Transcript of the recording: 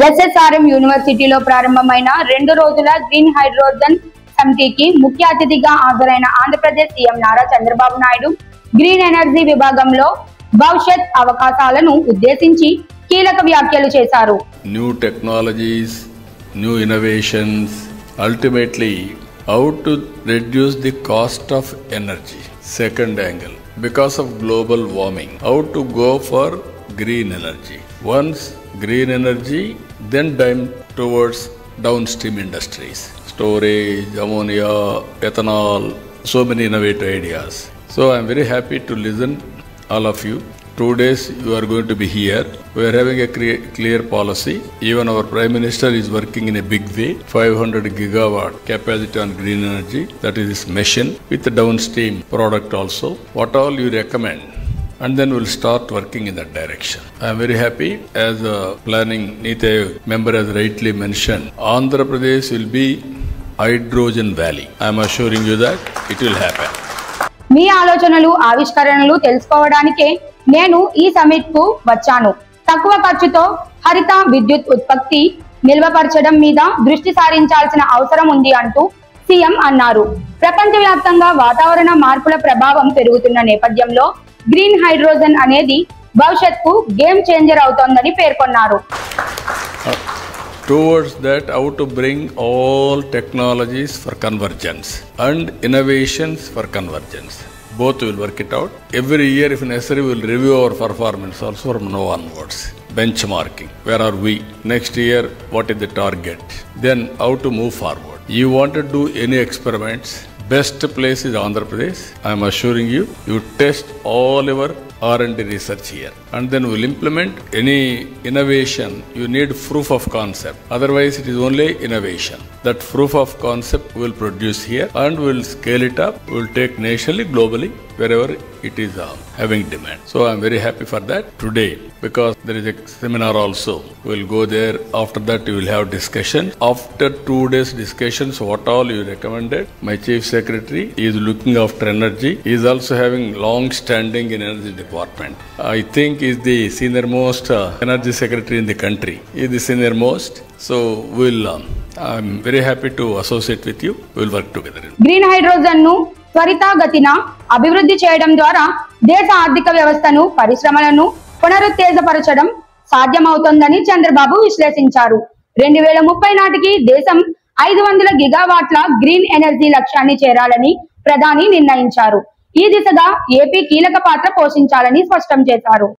ఎస్ఎస్ఆర్ఎం యూనివర్సిటీలో ప్రారంభమైన 2 రోజుల గ్రీన్ హైడ్రోజన్ సమితికి ముఖ్య అతిథిగా హాజరైన Andhra Pradesh CM Nara Chandrababu Naidu green energy విభాగంలో భవిష్యత్ అవకాశాలను ఉద్దేశించి కీలక వ్యాఖ్యలు చేశారు. New technologies, new innovations, ultimately how to reduce the cost of energy. Second angle, because of global warming, how to go for green energy. Once green energy, then time towards downstream industries, storage, ammonia, ethanol, so many innovative ideas. So I am very happy to listen all of you. 2 days you are going to be here. We are having a clear policy. Even our Prime Minister is working in a big way. 500 gigawatt capacity on green energy. That is his mission with the downstream product also. What all you recommend? And then we'll start working in that direction. I am very happy as a planning NITI member has rightly mentioned. Andhra Pradesh will be hydrogen valley. I am assuring you that it will happen. మీ ఆలోచనలు ఆవిష్కరణలు తెలుసుకోవడానికే నేను ఈ summit కు వచ్చాను. తక్కువ ఖర్చుతో హరిత విద్యుత్ ఉత్పత్తి నిల్వపరచడం మీద దృష్టి సారించాల్సిన అవసరం ఉంది అంటూ సీఎం అన్నారు. ప్రపంచవ్యాప్తంగా వాతావరణ మార్పుల ప్రభావం పెరుగుతున్న నేపథ్యంలో గ్రీన్ హైడ్రోజన్ అనేది భవిష్యత్తుకు గేమ్ చేంజర్ అవుతోందని పేర్కొన్నారు. Towards that, how to bring all technologies for convergence and innovations for convergence. Both will work it out. Every year, if necessary, we will review our performance also from now onwards. Benchmarking. Where are we? Next year, what is the target? Then, how to move forward. You want to do any experiments? Best place is Andhra Pradesh. I am assuring you, you test all your R&D research here. And then we'll implement any innovation. You need proof of concept. Otherwise, it is only innovation. That proof of concept will produce here and we'll scale it up. We'll take nationally, globally, wherever it is having demand. So I'm very happy for that today because there is a seminar also. We'll go there. After that, you will have discussion. After 2 days discussions, what all you recommended, my chief secretary is looking after energy. He is also having long standing in energy department. I think he is the senior most energy secretary in the country. He is the senior most. So I'm very happy to associate with you. We'll work together. Green hydrogen ను త్వరితగతిన అభివృద్ధి చేయడం ద్వారా దేశ ఆర్థిక వ్యవస్థను పరిశ్రమలను పునరుత్తేజపరచడం సాధ్యమవుతుందని చంద్రబాబు విశ్లేషించారు. 2030 నాటికి దేశం 500 గిగావాట్ల గ్రీన్ ఎనర్జీ లక్ష్యాన్ని చేరాలని ప్రధాని నిర్ణయించారు. ఈ దిశగా ఏపీ కీలక పాత్ర పోషించాలని స్పష్టం చేశారు.